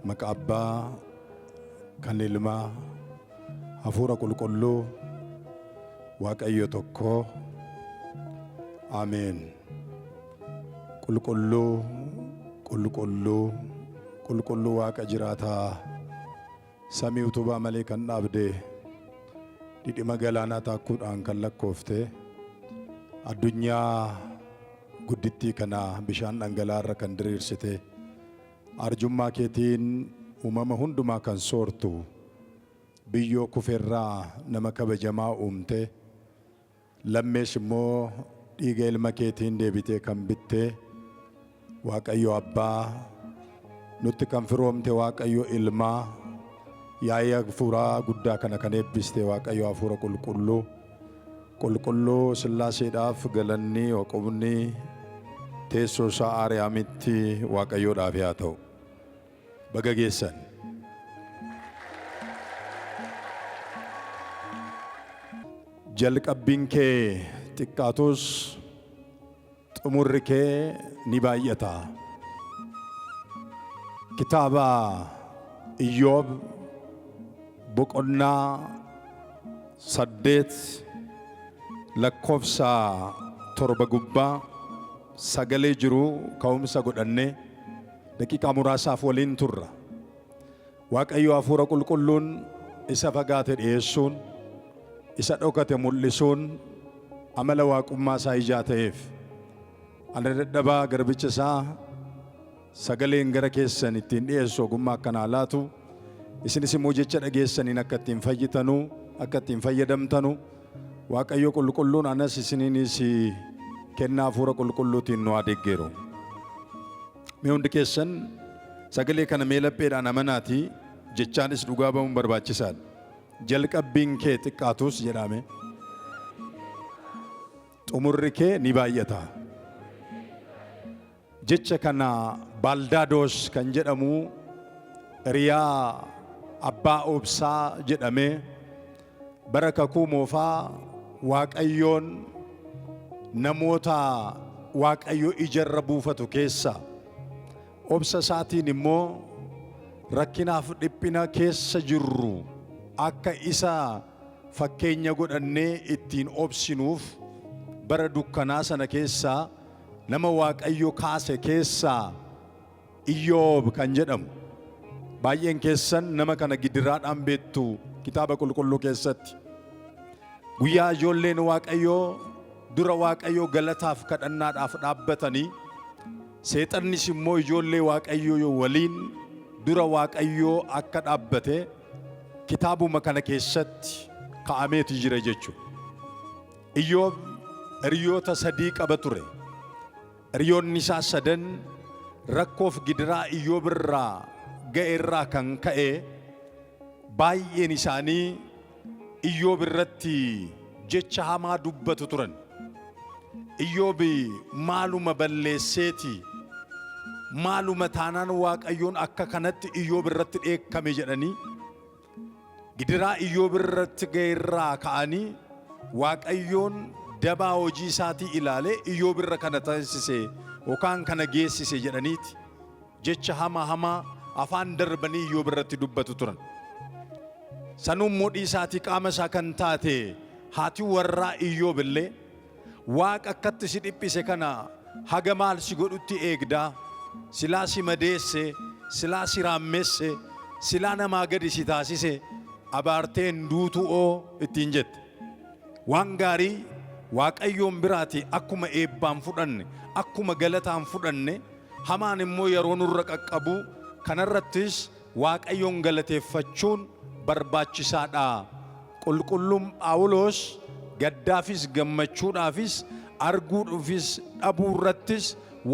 Maqaa Abbaa kan Ilmaa Hafuura Qulqulluu Waaqayyo tokko. Ameen. Qulqulluu qulqulluu qulqulluu Waaqa jiraataa samii utubaa malee kan dhaabde dhidhima galaanaa taakkuudhaan kan lakkoofte addunyaa guddittii kana bishaan dhangala'aa irra kan diriirsite arjummaa keetiin uumama hundumaa kan soortu biyyoo kufeerraa nama kabajamaa uumte lammees immoo dhiiga ilma keetiin deebitee kan bitte Waaqayyo Abbaa nutti kan firoomte Waaqayyo Ilmaa yaa'ii hafuuraa guddaa kana kan eebbiste Waaqayyo Hafuura Qulqulluu qulqulluu Sillaaseedhaaf galanni oqobni teessoo isaa Aariyaamitti Waaqayyoodhaaf haa ta'u. Baga geessan. Jalqabbiin kee xiqqaatus xumurri kee ni baay'ata. Kitaaba Iyyoob boqonnaa 8 lakkoofsa 7 gubbaa sagalee jiru ka'umsa godhannee daqiiqaa muraasaaf waliin turra. Waaqayyo Hafuura Qulqulluun isa fagaate dhiyeessuun isa dhokate mul'isuun amala waaqummaa isaa ijaa ta'eef ana dadhabaa garbicha isaa sagaleen gara keessan ittiin dhiyeessu ogummaa akkanaa laatu isinis immoo jecha dhageessaniin akka ittiin fayyitanu akka ittiin fayyadamtanu Waaqayyo Qulqulluun anas isiniinis kennaa Hafuura Qulqulluutiin nu adeeggeeru. Mee hundi keessan sagalee kana mee lapheedhaan amanaatii jechaanis dhugaa ba'uun barbaachisaadha. Jalqabbiin kee xiqqaatus jedhame xumurri kee ni baay'ata. Jecha kana Baldaadoos kan jedhamu riyaa abbaa obsaa jedhamee bara kakuu moofaa Waaqayyoon namoota Waaqayyo ijarra buufatu keessa obsa isaatiin immoo rakkinaaf dhiphina keessa jirru akka isa fakkeenya godhannee ittiin obsinuuf bara dukkanaa sana keessaa nama Waaqayyo kaase keessaa Iyyoob kan jedhamu baay'een keessan nama kana gidiraadhaan beektu kitaaba qulqulluu keessatti guyyaa ijoolleen Waaqayyoo dura Waaqayyoo galataaf kadhannaadhaaf dhaabbatanii seexannis immoo ijoollee Waaqayyoo waliin dura Waaqayyoo akka dhaabbate kitaabuma kana keessatti kaa'ameeti jira jechuudha. Iyyoob hiriyoota 3 qaba ture. Hiriyoonni isaa 3 rakkoof gidiraa Iyyoob irraa ga'e irraa kan ka'e baay'een isaanii Iyyoob irratti jecha hamaa dubbatu turan. Iyyoob maaluma balleesseeti maaluma taanaan Waaqayyoon akka kanatti Iyyoob irratti dheekkame jedhanii gidiraa Iyyoob irratti ga'e irraa ka'anii Waaqayyoon dabaa hojii isaatii ilaalee Iyyoob irra kana taasise yookaan kana geessise jedhaniiti jecha hamaa afaan darbanii Iyyoob irratti dubbatu turan. Sanuun modhii isaatii qaama isaa kan taate haati warraa Iyyoob illee Waaqa akkatti si dhiphise kana haga maal si godhutti eegdaa silaa si madeesse silaa si raammeesse silaa namaa gadi si taasise abaarteen duutu'oo ittiin jette. Waan gaarii Waaqayyoon biraati akkuma eebbaan fudhanne akkuma galataan fudhanne hamaan immoo yeroo nurra qaqqabu kanarrattis Waaqayyoon galateeffachuun barbaachisaadha. Qulqulluun Phaawulos gaddaafis gammachuudhaafis arguudhaafis dhabuurrattis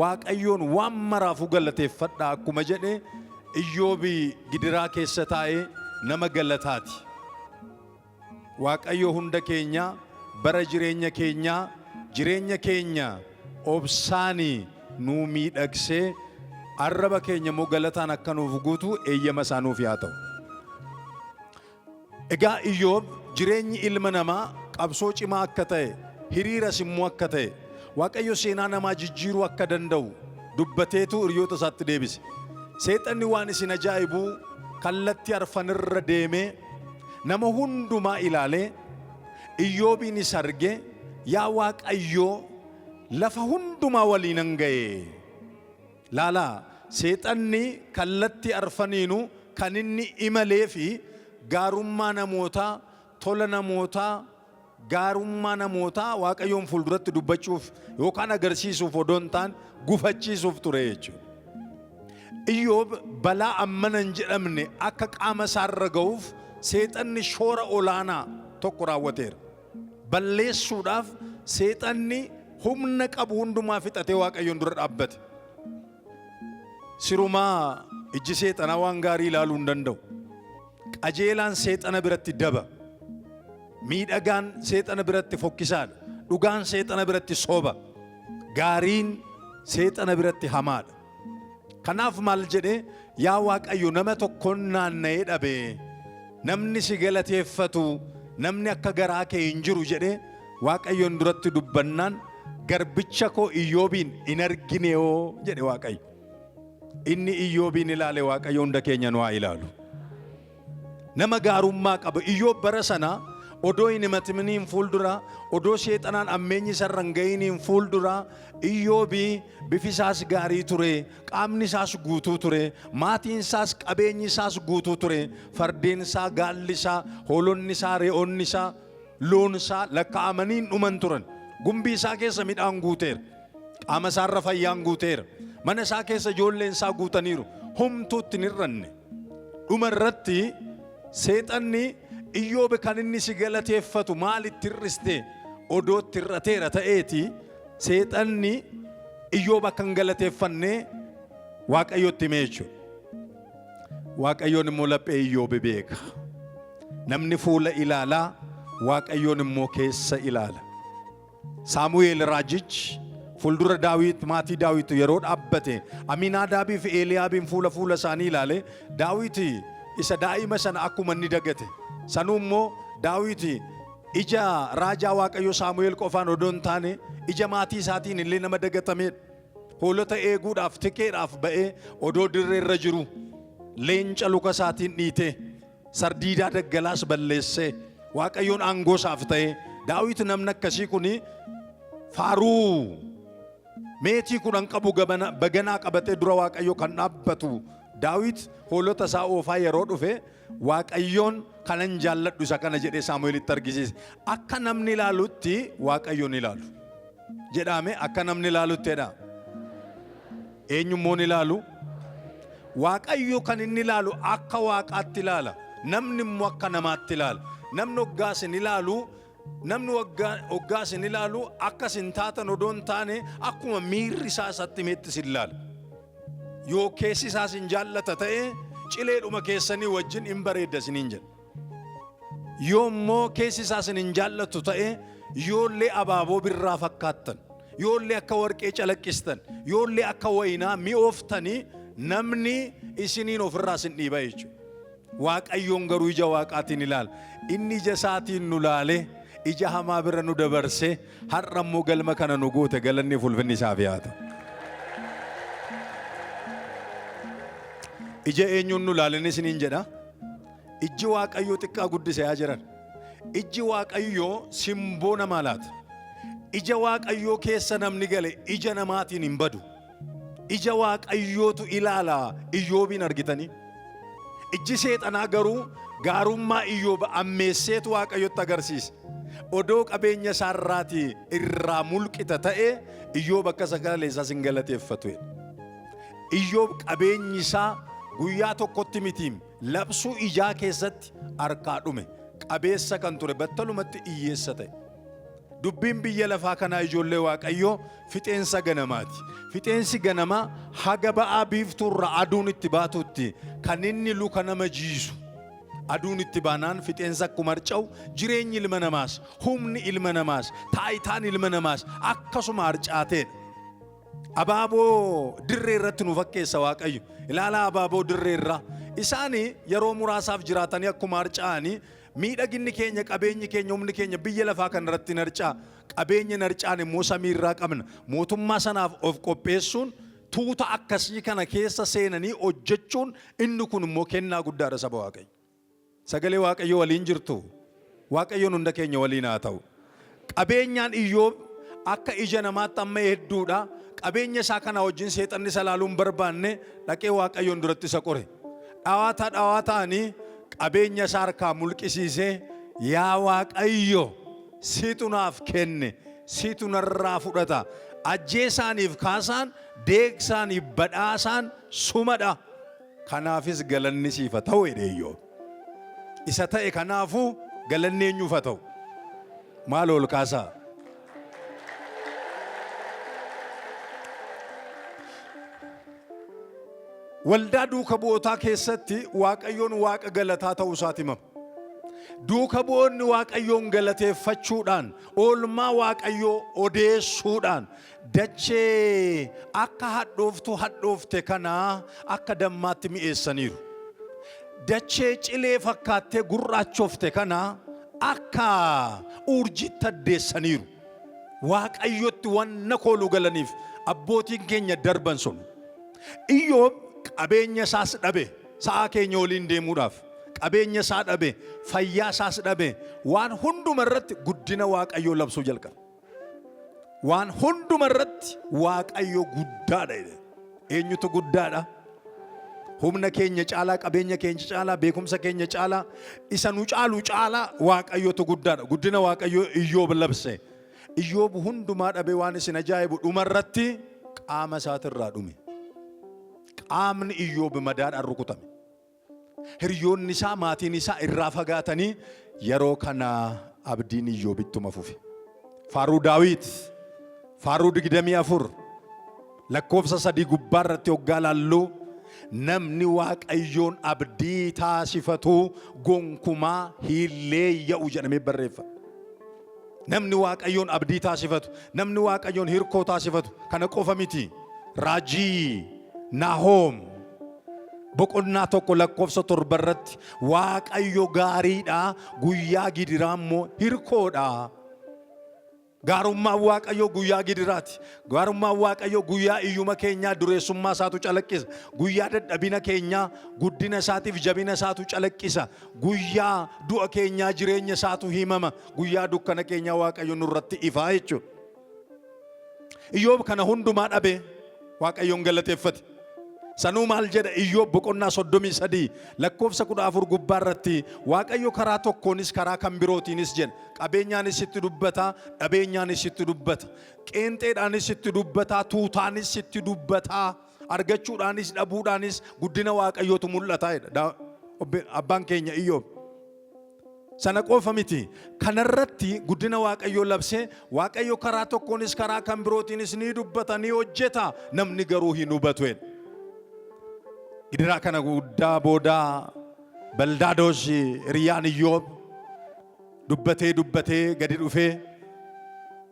Waaqayyoon waan maraafu galateeffadha akkuma jedhe Iyyoobi gidiraa keessa taa'ee nama galataati. Waaqayyo hunda keenya bara jireenya keenya obsaanii nuu miidhagsee arraba keenya immoo galataan akka nuuf guutu eeyyama isaa nuuf haa ta'u. Egaa Iyyoob jireenyi ilma namaa qabsoo cimaa akka ta'e hiriiras immoo akka ta'e Waaqayyo seenaa namaa jijjiiruu akka danda'u dubbateetu hiriyoota isaatti deebise. seexanni waan isin ajaa'ibu kallatti arfanirra deemee nama hundumaa ilaalee Iyyoobiin isa arge yaa Waaqayyoo lafa hundumaa waliinan ga'e. Laalaa seexanni kallatti arfaniinu kan inni imalee fi gaarummaa namootaa, tola namootaa, gaarummaa namootaa Waaqayyoon fuulduratti dubbachuuf yookaan agarsiisuuf odoo hin taane gufachiisuuf ture jechuudha. Iyyoob balaa ammana hin jedhamne akka qaama isaarra ga'uuf seexanni shoora olaanaa tokko raawwateera. Balleessuudhaaf seexanni humna qabu hundumaa fixatee Waaqayyoon dura dhaabbate. Sirumaa ijji seexanaa waan gaarii ilaaluu hin danda'u. Qajeelaan seexana biratti daba. Miidhagaan seexana biratti fokkisaadha. Dhugaan seexana biratti soba. Gaariin seexana biratti hamaadha. Kanaaf maal jedhee yaa Waaqayyo nama tokkoon naanna'ee dhabee namni si galateeffatu namni akka garaa kee hin jiru jedhee Waaqayyoon duratti dubbannaan garbicha koo Iyyoobiin hin argine yoo jedhe Waaqayyo. Inni Iyyoobiin ilaale Waaqayyo hunda keenya nu haa ilaalu. Nama gaarummaa qaba. Iyyoob bara sana odoo hin himataminiin fuuldura, odoo seexanaan ammeenyi isarra hin ga'iniin fuuldura Iyyoobii bifi isaas gaarii ture, qaamni isaas guutuu ture, maatiin isaas qabeenyi isaas guutuu ture, fardeen isaa, gaalli isaa, hoolonni isaa, re'oonni isaa, loon isaa lakkaa'amanii hin dhuman turan. Gumbii isaa keessa midhaan guuteera. Qaama isaarra fayyaan guuteera. Mana isaa keessa ijoolleen isaa guutaniiru. Homtuutti hin hir'anne. Dhuma irratti seexanni Iyyoob kan inni si galateeffatu maalitti hir'iste odootti hir'ateera ta'eeti seexanni Iyyoob akka hin galateeffanne Waaqayyotti hime jechuudha. Waaqayyoon immoo laphee Iyyoob beeka. Namni fuula ilaalaa Waaqayyoon immoo keessa ilaala. Saamu'eel raajichi fuuldura Daawit maatii Daawit yeroo dhaabbate Aminaadaabii fi Eeliyaabiin fuula isaanii ilaale Daawit isa daa'ima sana akkuma inni dagate. Sanuu immoo Daawit ija raajaa Waaqayyo Saamu'eel qofaan odoo hin taane ija maatii isaatiin illee nama dagatamedha. Hoolota eeguudhaaf tikeedhaaf ba'ee odoo dirreerra jiru leenca luka isaatiin dhiite sardiidaa daggalaas balleessee Waaqayyoon aangoo isaaf ta'e. Daawit namni akkasii kuni faaruu meetii kudhan qabu baganaa qabatee dura Waaqayyo kan dhaabbatu Daawit hoolota isaa oofaa yeroo dhufe Waaqayyoon kanan jaalladhu isa kana jedhee Saamu'eelitti argisiise. Akka namni ilaalutti Waaqayyoon ilaalu jedhame akka namni ilaalutti jedha. Eenyummoon ilaalu Waaqayyo kan inni ilaalu akka Waaqaatti ilaala. Namni immoo akka namaatti ilaala. Namni hoggaasin ilaalu namni hoggaasin ilaalu akka sin taatan odoo hin taane akkuma miirri isaa isatti himetti sin ilaala. Yoo keessi isaa sin jaallata ta'e cileedhuma keessanii wajjin hin bareedda siniin jedha. Yoo immoo keessi isaa sin hin jaallatu ta'e yoollee abaaboo birraa fakkaattan, yoollee akka warqee calaqqistan, yoollee akka wayinaa mi'ooftanii namni isiniin ofirraa sin dhiiba jechuudha. Waaqayyoon garuu ija Waaqaatiin ilaala. Inni ija isaatiin nu laale ija hamaa bira nu dabarse har'a immoo galma kana nu goote galanni ulfinni isaaf haa ta'u. Ija eenyuun nu laalanii isiniin jedha. Iji Waaqayyoo xiqqaa guddise haa jiran. Iji Waaqayyoo simboo namaa laata. Ija Waaqayyoo keessa namni gale ija namaatiin hin badu. Ija Waaqayyootu ilaala Iyyoobiin argitanii. Iji seexanaa garuu gaarummaa Iyyoob ammeesseetu Waaqayyotti agarsiise. Odoo qabeenya isaarraatii irraa mulqita ta'e Iyyoob akka sagalee isaas hin galateeffatu. Iyyoob qabeenyi isaa guyyaa tokkotti mitiim labsuu ijaa keessatti harkaa dhume. Qabeessa kan ture battalumatti hiyyeessa ta'e. Dubbiin biyya lafaa kanaa ijoollee Waaqayyoo fixeensa ganamaati. Fixeensi ganamaa haga ba'aa biiftuurra aduun itti baatutti kan inni luka nama jiisu. Aduun itti baanaan fixeensa akkuma harca'u jireenyi ilma namaas, humni ilma namaas, taayitaan ilma namaas akkasuma harcaateedha. Abaaboo dirree irratti nu fakkeessa Waaqayyo. Ilaalaa abaaboo dirree irraa. Isaanii yeroo muraasaaf jiraatanii akkuma harca'anii miidhaginni keenya, qabeenyi keenya, humni keenya biyya lafaa kan irratti harca'a. Qabeenya harca'an immoo samii irraa qabna. Mootummaa sanaaf of qopheessuun tuuta akkasii kana keessa seenanii hojjechuun inni kun immoo kennaa guddaadha saba Waaqayyo. Sagalee Waaqayyo waliin jirtu. Waaqayyoon hunda keenya waliin haa ta'u. Qabeenyaan Iyyoob akka ija namaatti amma hedduudha. Qabeenya isaa kana wajjin seexanni isa laaluun barbaanne dhaqee Waaqayyoon duratti isa qore. Dhawaataanii qabeenya isaa harkaa mulqisiisee yaa Waaqayyo siitu naaf kenne siitu narraa fudhata. Ajjeesaaniif kaasaan deegsaaniif badhaasaan sumadha. Kanaafis galanni siifa ta'u jedhee Iyyoob. Isa ta'e kanaafuu galanni eenyuuf haa ta'u? Maal ol kaasaa? Waldaa duuka bu'ootaa keessatti Waaqayyoon Waaqa galataa ta'uu isaati himama. Duuka bu'oonni Waaqayyoon galateeffachuudhaan, oolmaa Waaqayyoo odeessuudhaan, dachee akka hadhoofte kanaa akka dammaatti mi'eessaniiru. Dachee cilee fakkaattee gurraachofte kanaa akka urjiitti addeessaniiru. Waaqayyotti wanna kooluu galaniif abbootiin keenya darban sun. Iyyoob qabeenya isaas dhabe sa'a keenya waliin deemuudhaaf. Qabeenya isaa dhabe, fayyaa isaas dhabe, waan hunduma irratti guddina Waaqayyoo labsuu jalqabe. Waan hunduma irratti Waaqayyo guddaadha. Eenyutu guddaadha? Humna keenya caalaa, qabeenya keenya caalaa, beekumsa keenya caalaa, isa nu caalu caalaa Waaqayyotu guddaadha. Guddina Waaqayyoo Iyyoob labse. Iyyoob hundumaa dhabe waan isin ajaa'ibu dhuma irratti qaama isaatirraa dhume. Qaamni Iyyoob madaadhaan rukutame. Hiriyoonni isaa, maatiin isaa irraa fagaatanii yeroo kana abdiin Iyyoobittuma fufe. Faaruu Daawit, faaruu 24 lakkoofsa 3 gubbaa irratti hoggaa laallu namni Waaqayyoon abdii taasifatu gonkumaa hiillee ya'u jedhamee barreeffame. Namni Waaqayyoon abdii taasifatu, namni Waaqayyoon hirkoo taasifatu kana qofa miti. Raajii Naahom boqonnaa tokko lakkoofsa 7 irratti Waaqayyo gaariidha, guyyaa gidiraa immoo hirkoodha. Gaarummaan Waaqayyo guyyaa gidiraati. Gaarummaan Waaqayyo guyyaa iyyuma keenyaa dureessummaa isaatu calaqqisa. Guyyaa dadhabina keenyaa guddina isaatiif jabina isaatu calaqqisa. Guyyaa du'a keenyaa jireenya isaatu himama. Guyyaa dukkana keenyaa Waaqayyo nurratti ifaa jechuudha. Iyyoob kana hundumaa dhabe Waaqayyoon galateeffate. Sanuu maal jedha Iyyoob boqonnaa 33 lakkoofsa 14 gubbaa irratti Waaqayyo karaa tokkoonis karaa kan birootiinis jedha. Qabeenyaanis itti dubbata, dhabeenyaanis itti dubbata, qeenxeedhaanis itti dubbata, tuutaanis itti dubbata, argachuudhaanis dhabuudhaanis guddina Waaqayyootu mul'ata jedha abbaan keenya Iyyoob. Sana qofa miti. Kanarratti guddina Waaqayyoo labsee Waaqayyo karaa tokkoonis karaa kan birootiinis ni dubbata, ni hojjeta, namni garuu hin hubatu jedha. Gidiraa kana guddaa boodaa Baldaadoos hiriyaan Iyyoob dubbatee gadi dhufee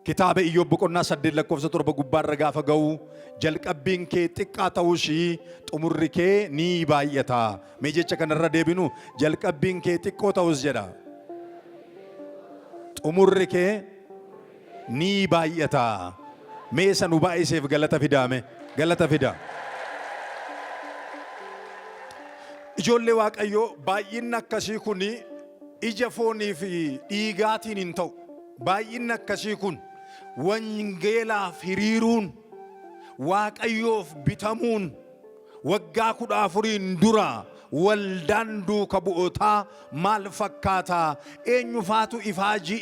kitaaba Iyyoob boqonnaa 8 lakkoofsa 7 gubbaa irra gaafa ga'u jalqabbiin kee xiqqaa ta'uushii xumurri kee ni baay'ata. Mee jecha kanarra deebinu jalqabbiin kee xiqqoo ta'us jedha. Xumurri kee ni baay'ata. Mee isa nu baay'iseef galata fidaame galata fida. Ijoollee Waaqayyoo baay'inni akkasii kun ija foonii fi dhiigaatiin hin ta'u. Baay'inni akkasii kun wangeelaaf hiriiruun, Waaqayyoof bitamuun, waggaa 14 dura waldaan duuka bu'ootaa maal fakkaata? Eenyufaatu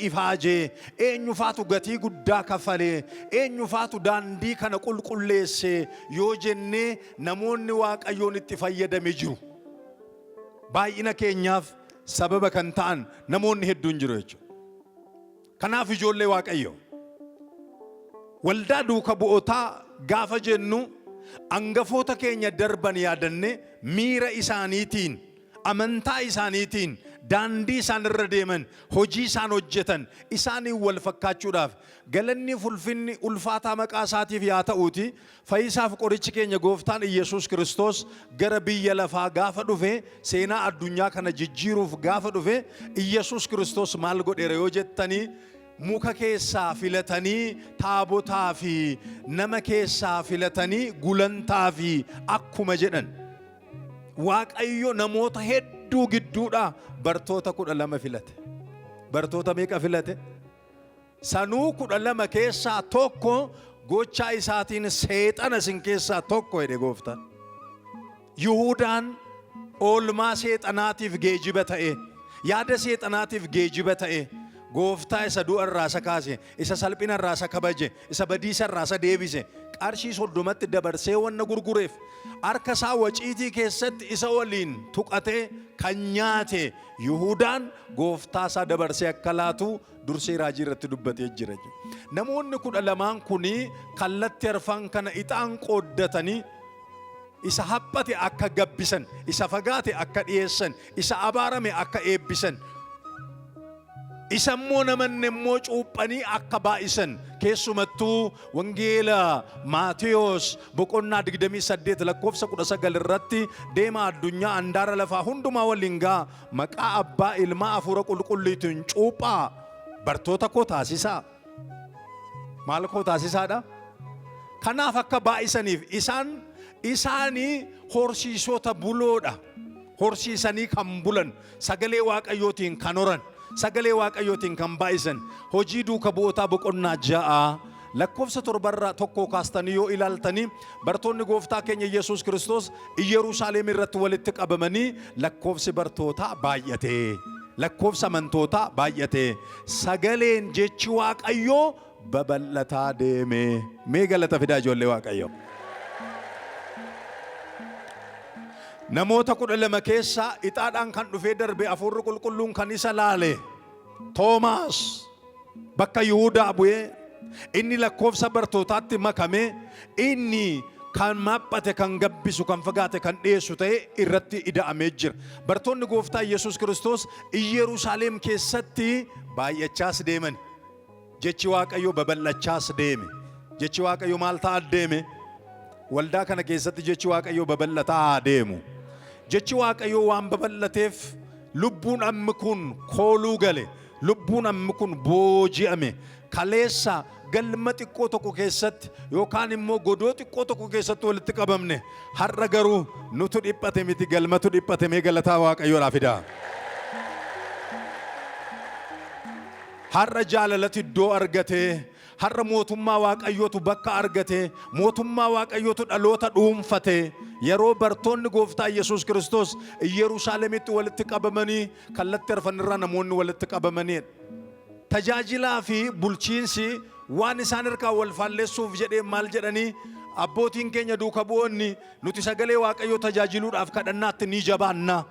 ifaajee? Eenyufaatu gatii guddaa kafalee? Eenyufaatu daandii kana qulqulleessee? Yoo jennee namoonni Waaqayyoon itti fayyadame jiru. Baay'ina keenyaaf sababa kan ta'an namoonni hedduun jiru jechuudha. Kanaaf ijoollee Waaqayyoo waldaa duuka bu'ootaa gaafa jennu hangafoota keenya darban yaadanne miira isaaniitiin, amantaa isaaniitiin, daandii isaan irra deeman, hojii isaan hojjetan isaaniin wal fakkaachuudhaaf galanni ulfinni ulfaataa maqaa isaatiif yaa ta'uuti. Fayyisaaf qorichi keenya gooftaan Iyyasuus Kiristoos gara biyya lafaa gaafa dhufe, seenaa addunyaa kana jijjiiruuf gaafa dhufe, Iyyasuus Kiristoos maal godheera yoo jettanii muka keessaa filatanii taabotaa fi nama keessaa filatanii gulantaa fi akkuma jedhan Waaqayyo namoota hedduu gidduudha bartoota 12 filate. Bartoota meeqa filate? Sanuu 12 keessaa tokko gochaa isaatiin seexana isin keessaa tokko jedhe Gooftaan. Yihuudaan oolmaa seexanaatiif geejiba ta'e, yaada seexanaatiif geejiba ta'e, Gooftaa isa du'a irraa isa kaase, isa salphina irraa isa kabaje, isa badiisa irraa isa deebise, qarshii 30tti dabarsee wanna gurgureef harka isaa waciitii keessatti isa waliin tuqatee kan nyaate Yihuudaan Gooftaa isaa dabarsee akka laatu dursee raajii irratti dubbatee jira. Namoonni 12 kuni kallatti arfan kana ixaan qooddatanii isa haphate akka gabbisan, isa fagaate akka dhiyeessan, isa abaarame akka eebbisan, isa immoo namanne immoo cuuphanii akka baay'isan. Keessumattuu wangeela Maatiyos boqonnaa 28 lakkoofsa 19 irratti deema addunyaa handaara lafaa hundumaa waliin gaa maqaa abbaa ilmaa hafuura qulqulluutiin cuuphaa bartoota koo taasisaa. Maal koo taasisaadha? Kanaaf akka baay'isaniif isaanii horsiisota buloodha. Horsiisanii kan bulan, sagalee Waaqayyootiin kan horan, sagalee Waaqayyootiin kan baay'isan. Hojii duuka bu'ootaa boqonnaa 6 lakkoofsa 7 tokko kaastanii yoo ilaaltanii bartoonni Gooftaa keenya Yesuus Kiristoos Yerusaalem irratti walitti qabamanii lakkoofsi bartootaa baay'ate, lakkoofsa amantootaa baay'ate, sagaleen jechi Waaqayyoo babal'ataa deeme. Mee galata fidaa ijoollee Waaqayyoo. Namoota 12 keessaa ixaadhaan kan dhufee darbe hafuurri qulqulluun kan isa laale Toomaas bakka Yihuudaa bu'ee inni lakkoofsa bartootaatti makame, inni kan maphate, kan gabbisu, kan fagaate, kan dhiyeessu ta'e irratti ida'amee jira. Bartoonni Gooftaa Yesuus Kiristoos Yerusaalem keessatti baay'achaas deeman. Jechi Waaqayyoo babal'achaas deeme. Jechi Waaqayyoo maal ta'aa deeme? Waldaa kana keessatti jechi Waaqayyoo babal'ataa deemu. Jechi Waaqayyoo waan babal'ateef lubbuun amma kun kooluu gale, lubbuun amma kun booji'ame. Kaleessa galma xiqqoo tokko keessatti yookaan immoo godoo xiqqoo tokko keessatti walitti qabamne, har'a garuu nutu dhiphate miti, galmatu dhiphate. Mee galataa Waaqayyoodhaaf fidaa. Har'a jaalalati iddoo argatee, har'a mootummaa Waaqayyootu bakka argatee, mootummaa Waaqayyootu dhaloota dhuunfatee, yeroo bartoonni Gooftaa Yesuus Kiristoos Yerusaalemitti walitti qabamanii kallatti arfanirraa namoonni walitti qabamanii tajaajilaa fi bulchiinsi waan isaan harkaa wal faalleessuuf jedhee maal jedhanii abbootiin keenya duuka bu'oonni nuti sagalee Waaqayyoo tajaajiluudhaaf kadhannaatti ni jabaanna.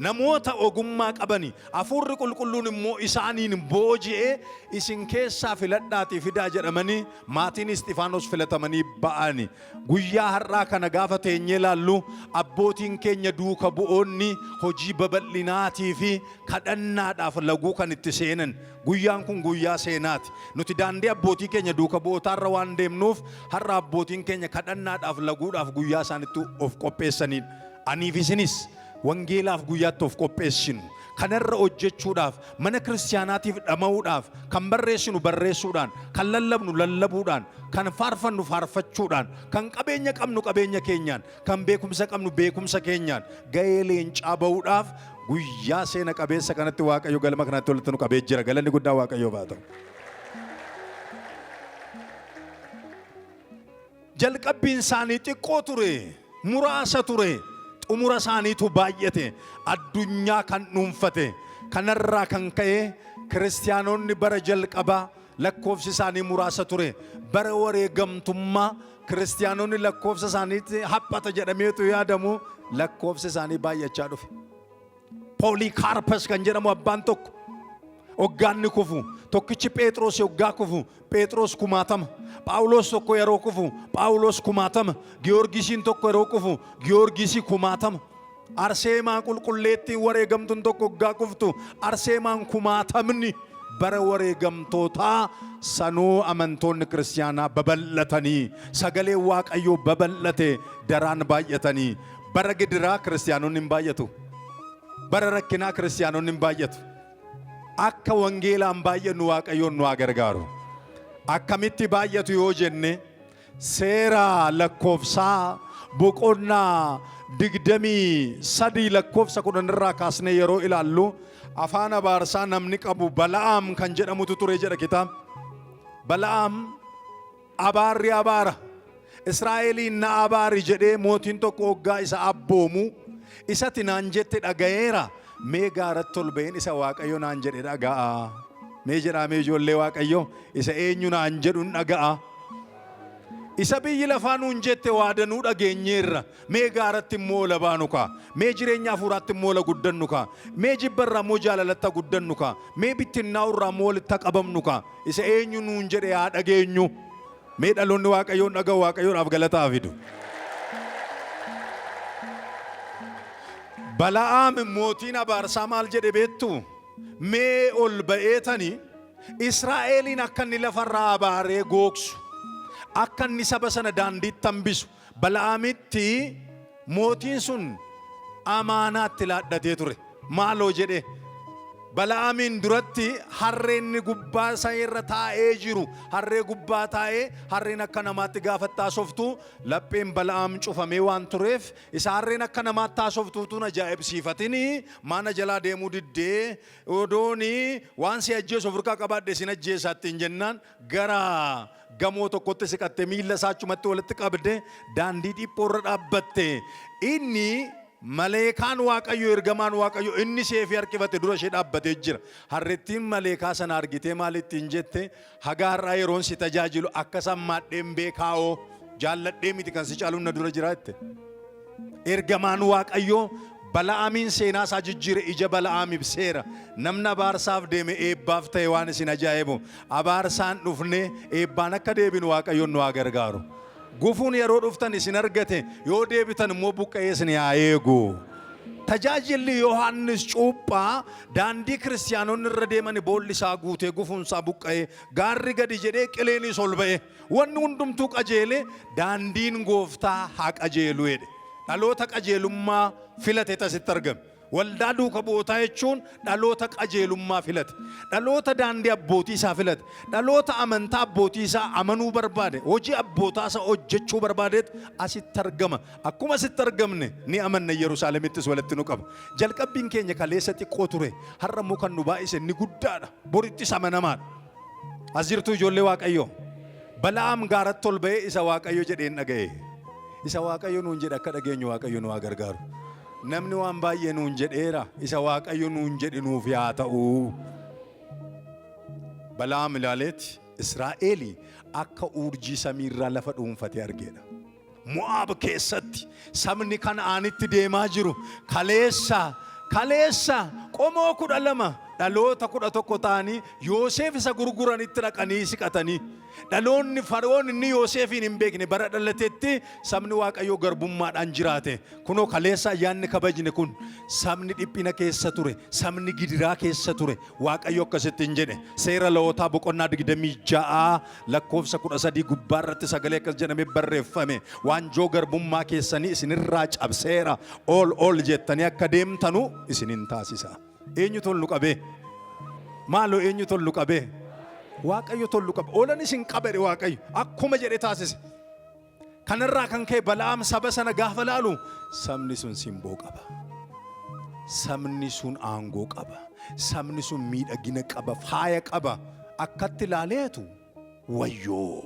Namoota ogummaa qabani hafuurri qulqulluun immoo isaaniin booji'ee isin keessaa filadhaatii fidaa jedhamanii maatiin Isxifaanos filatamanii ba'ani. Guyyaa har'aa kana gaafa teenyee laallu abbootiin keenya duuka bu'oonni hojii babal'inaatii fi kadhannaadhaaf laguu kan itti seenan. Guyyaan kun guyyaa seenaati. Nuti daandii abbootii keenya duuka bu'ootaarra waan deemnuuf har'a abbootiin keenya kadhannaadhaaf laguudhaaf guyyaa isaanitti of qopheessaniin. Aniif isinis wangeelaaf guyyaatti of qopheessinu, kanarra hojjechuudhaaf, mana kiristaanaatiif dhama'uudhaaf, kan barreessinu barreessuudhaan, kan lallabnu lallabuudhaan, kan faarfannu faarfachuudhaan, kan qabeenya qabnu qabeenya keenyaan, kan beekumsa qabnu beekumsa keenyaan gahee leencaa ba'uudhaaf guyyaa seena qabeessa kanatti Waaqayyo galma kanatti walitti nu qabee jira. Galanni guddaa Waaqayyoof haa ta'u. Jalqabbiin isaanii xiqqoo ture, muraasa ture. Umura isaaniitu baay'ate, addunyaa kan dhuunfate. Kanarraa kan ka'e kiristaanonni bara jalqabaa lakkoofsi isaanii muraasa ture. Bara wareegamtummaa kiristaanonni lakkoofsa isaaniitti haphata jedhameetu yaadamu, lakkoofsi isaanii baay'achaa dhufe. Pooliikaarpas kan jedhamu abbaan tokko hoggaanni kufu, tokkichi Phexros hoggaa kufu, Phexros 1000. Phaawulos tokko yeroo kufu, Phaawulos 1000. Giyoorgisiin tokko yeroo kufu, Giyoorgisi 1000. Arseemaan qulqulleettiin wareegamtuun tokko hoggaa kuftu, Arseemaan 1000 bara wareegamtootaa sanuu amantoonni kiristaanaa babal'atanii, sagalee Waaqayyoo babal'ate daraan baay'atanii. Bara gidiraa kiristaanonni hin baay'atu. Bara rakkinaa kiristaanonni hin baay'atu. akka wangeelaan baay'annu waaqayyoon nu gargaaru. Akkamitti baay'atu yoo jenne seera lakkoofsaa boqonnaa 23 lakkoofsa 10 irraa kaasnee yeroo ilaallu afaan abaarsaa namni qabu Bala'aam kan jedhamutu ture jedha kitaaba. Bala'aam abaarri abaara. Israa'eliin na abaari jedhee mootiin tokko hoggaa isa abboomu isatti naan jette dhagayeera. Mee gaaratti ol ba'een isa waaqayyo naan jedhe dhaga'a. Mee jedhamee ijoollee waaqayyo isa eenyu naan jedhu dhaga'a. Isa biyyi lafaa nuun jette waadanuu dhageenyeerra. Mee gaaratti immoo labaanu kaa. Mee jireenya hafuuraatti immoo la guddannu kaa. Mee jibbarraa immoo jaalalatta guddannu kaa. Mee bittinnaa'urraa immoo walitti qabamnu kaa. Isa eenyu nuun jedhe haa dhageenyu. Mee dhaloonni waaqayyoon dhaga'u waaqayyoodhaaf galataa fidu. Bala'aam mootiin abaarsaa maal jedhe beektu? Mee ol ba'eetanii Israa'eliin akka inni lafarraa abaaree gooksu, akka inni saba sana daandiitti hambisu Bala'aamitti mootiin sun amaanaatti laadhatee ture. Maaloo jedhe Bala'aamiin duratti harreen gubbaa isaa irra taa'ee jiru, harree gubbaa taa'ee harreen akka namaatti gaafatti taasoftu lapheen Bala'aam cufamee waan tureef isa harreen akka namaatti taasoftuutuun ajaa'ibsiifatini mana jalaa deemuu diddee odooni waan si ajjeesu ofirkaa qabaadhe sin ajjeesaatti hin jennaan gara gamoo tokkotti siqatte miilla isaa achumatti walitti qabde daandii dhiphoorra dhaabbatte. Inni maleekaan waaqayyo ergamaan waaqayyo inni seefii harkifate dura ishee dhaabbatee jira. Harrettiin maleekaa sana argitee maalittiin jette hagaarraa yeroon si tajaajilu akka sammaadheen beekaa'oo jaalladhee miti kan si caaluun na dura jira jette. Ergamaan waaqayyo Bala'aamiin seenaa isaa jijjiire ija Bala'aam ibseera. Namni abaarsaaf deeme eebbaaf ta'e waan isin ajaa'ibu. Abaarsaan dhufne eebbaan akka deebinu waaqayyoon nu haa gargaaru. Gufuun yeroo dhuftan isin argate yoo deebitan immoo buqqa'ee isin haa eegu. Tajaajilli Yohaannis Cuuphaa daandii kiristaanonni irra deeman boolli isaa guutee gufuun isaa buqqa'ee gaarri gadi jedhee qileenis ol ba'e. Wanni hundumtuu qajeele daandiin gooftaa haa qajeelu jedhe. Dhaloota qajeelummaa filate tasitti argame. Waldaa duuka bu'ootaa jechuun dhaloota qajeelummaa filate. Dhaloota daandii abbootii isaa filate. Dhaloota amantaa abbootii isaa amanuu barbaade. Hojii abbootaa isaa hojjechuu barbaadeet asitti argama. Akkuma asitti argamne ni amanna Yerusaalemittis walitti nu qaba. Jalqabbiin keenya kaleessa xiqqoo ture. Har'a immoo kan nu baay'ise ni guddaadha. Borittis amanamaadha. As jirtu ijoollee waaqayyoo. Bala'aam gaaratti ol ba'ee isa waaqayyo jedheen dhaga'e. Isa waaqayyo nuun jedhe akka dhageenyu waaqayyo nu haa gargaaru. Namni waan baay'ee nuun jedheera isa waaqayyo nuun jedhe nuuf haa ta'u. Bala'aam ilaaleeti Israa'eeli akka urjii samiirraa lafa dhuunfatee argeedha. Mo'aab keessatti sabni Kana'aanitti deemaa jiru kaleessa qomoo 12 dhaloota 11 ta'anii Yoosef isa gurguranitti dhaqanii siqatanii. Dhaloonni Fara'oon inni Yoosefiin hin beekne bara dhalateetti sabni waaqayyoo garbummaadhaan jiraate. Kunoo kaleessa ayyaanni kabajne kun sabni dhiphina keessa ture, sabni gidiraa keessa ture. Waaqayyo akkasitti hin jedhe. Seera Lewwotaa boqonnaa 26 lakkoofsa 13 gubbaa irratti sagalee akkas jedhamee barreeffame. Waanjoo garbummaa keessanii isinirraa cabseera. Ol jettanii akka deemtanu isinin taasisa. Eenyu tollu qabee? Maaloo eenyu tollu qabee? Waaqayyo tollu qaba. Oolan isin qabere waaqayyo akkuma jedhe taasise. Kanarraa kan ka'e Bala'aam saba sana gaafa laalu sabni sun simboo qaba. Sabni sun aangoo qaba. Sabni sun miidhagina qaba, faaya qaba. Akkatti ilaaleetu wayyoo.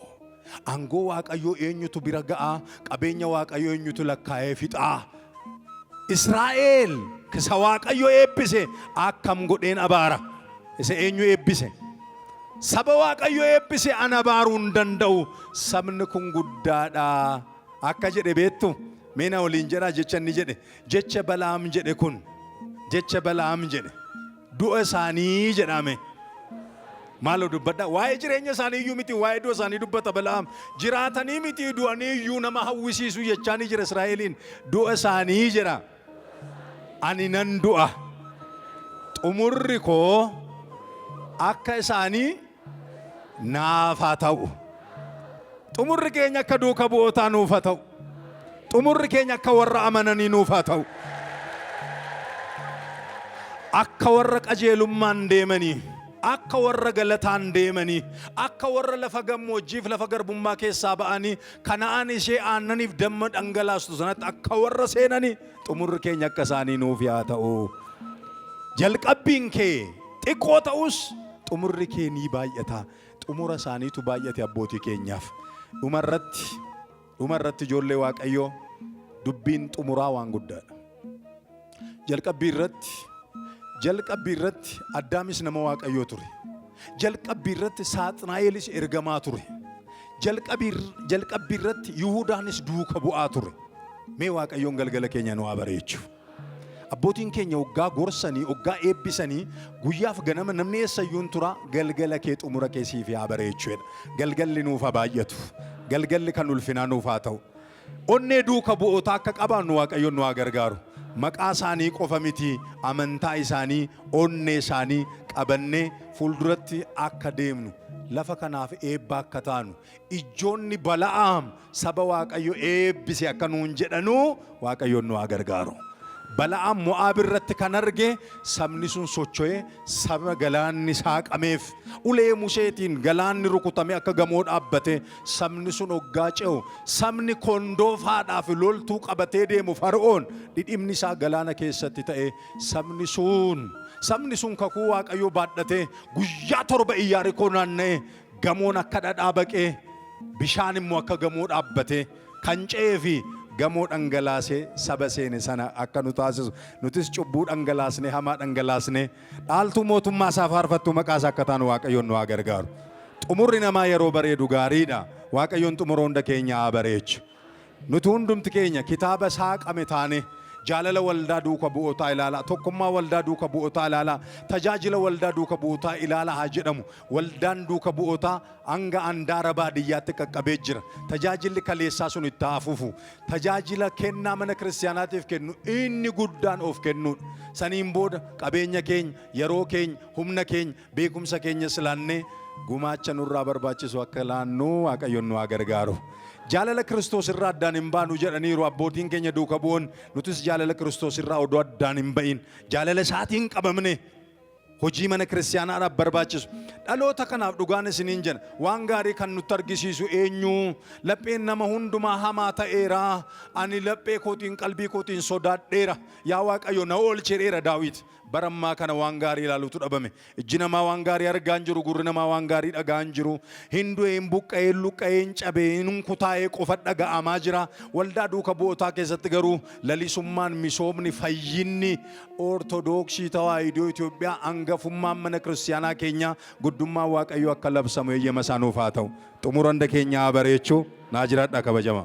Aangoo waaqayyoo eenyutu bira ga'a? Qabeenya waaqayyoo eenyutu lakkaa'ee fixaa? Israa'el isa waaqayyo eebbise akkam godheen abaara? Isa eenyu eebbise? Saba waaqayyo eebbise ana abaaruu hin danda'u. Sabni kun guddaadha. Akka jedhe beektu meena waliin jedhaa jecha inni jedhe. Jecha Bala'aam jedhe kun. Jecha Bala'aam jedhe. Du'a isaanii jedhame. Maaloo dubbadha? Waa'ee jireenya isaanii iyyuu miti waa'ee du'a isaanii dubbata Bala'aam. Jiraatanii miti du'anii iyyuu nama hawwisiisu jechaanii jira Israa'eliin. Du'a isaanii jedha. Ani nan du'a. Xumurri koo akka isaanii naaf haa ta'u. Xumurri keenya akka duuka bu'ootaa nuuf haa ta'u. Xumurri keenya akka warra amananii nuuf haa ta'u. akka warra qajeelummaan deemanii, akka warra galataan deemanii, akka warra lafa gammoojjiif lafa garbummaa keessaa ba'anii Kana'aan ishee aannaniif damma dhangalaastu sanatti akka warra seenanii xumurri keenya akka isaanii nuuf yaa ta'u. Jalqabbiin kee xiqqoo ta'us xumurri kee ni baay'ata. Xumura isaaniitu baay'ate abbootii keenyaaf. Dhumarratti ijoollee Waaqayyoo dubbiin xumuraa waan guddaadha. Jalqabbii irratti Addaamis nama Waaqayyoo ture. Jalqabbii irratti Saaxinaayelis ergamaa ture. Jalqabbii irratti Yihuudaanis duuka bu'aa ture. Mee Waaqayyoon galgala keenya nu haa bareechu. Abbootiin keenya waggaa gorsanii, waggaa eebbisanii, guyyaaf ganama namni eessayyuun tura galgala kee xumura kee siif haa bareechuudha. Galgalli nuuf haa baay'atu. Galgalli kan ulfinaa nuuf haa ta'u. Onnee duuka bu'ootaa akka qabaannu Waaqayyoon nu haa gargaaru. Maqaa isaanii qofa miti, amantaa isaanii, onnee isaanii qabannee fuulduratti akka deemnu, lafa kanaaf eebba akka taanu, ijoonni Bala'aam saba Waaqayyo eebbise akka nuun jedhanu Waaqayyoon nu haa gargaaru. Bala'aam Mo'aab irratti kan arge sabni sun socho'ee saba galaanni saaqameef ulee Museetiin galaanni rukutame akka gamoo dhaabbate sabni sun hoggaa ce'u sabni kondoofaadhaaf loltuu qabatee deemu Fara'oon dhidhimni isaa galaana keessatti ta'e sabni sun kakuu Waaqayyoo baadhatee guyyaa 7 Iyyaarikoo naanna'e gamoon akka dhadhaabaqee bishaan immoo akka gamoo dhaabbate kan ce'ee fi gamoo dhangalaasee saba seene sana akka nu taasisu nutis cubbuu dhangalaasne hamaa dhangalaasne dhaaltuu mootummaa isaa faarfattu maqaa isaa akka taanu Waaqayyoon nu haa gargaaru. Xumurri namaa yeroo bareedu gaariidha. Waaqayyoon xumura hunda keenya haa bareechu. Nuti hundumti keenya kitaaba saaqame taane jaalala waldaa duuka bu'ootaa ilaalaa, tokkummaa waldaa duuka bu'ootaa ilaalaa, tajaajila waldaa duuka bu'ootaa ilaalaa haa jedhamu. Waldaan duuka bu'ootaa hanga andaara baadiyyaatti qaqqabee jira. Tajaajilli kaleessaa sun itti hafuufu. Tajaajila kennaa mana kiristaanaatiif kennu inni guddaan of kennuudha. Saniin booda qabeenya keenya, yeroo keenya, humna keenya, beekumsa keenya silaannee gumaacha nurraa barbaachisu akka laannu Waaqayyoon nu haa gargaaru. Jaalala Kiristoos irraa addaan hin baanu jedhaniiru abbootiin keenya duuka bu'oon. Nutis jaalala Kiristoos irraa odoo addaan hin ba'in jaalala isaatiin qabamne hojii mana kiristaanaadhaaf barbaachisu. Dhaloota kanaaf dhugaan isiniin jenna waan gaarii kan nutti argisiisu eenyu lapheen nama hundumaa hamaa ta'eera. Ani laphee kootiin qalbii kootiin sodaadheera. Yaa Waaqayyo na oolcheera Daawit. Barammaa kana waan gaarii ilaaluutu dhabame. Ijji namaa waan gaarii argaa hin jiru, gurri namaa waan gaarii dhagaa hin jiru. Hindu'een buqqa'een luqqa'een cabeen kutaa'ee qofa dhaga'amaa jira. Waldaa duuka bu'ootaa keessatti garuu lalisummaan, misoomni, fayyinni Ortodoksii Tawaahidoo Itoophiyaa hangafummaan mana kiristaanaa keenya guddummaa Waaqayyoo akka labsamu eeyyama isaa nuuf haa ta'u. Xumura hunda keenya haa bareechu. Naa jiraadhaa kabajama.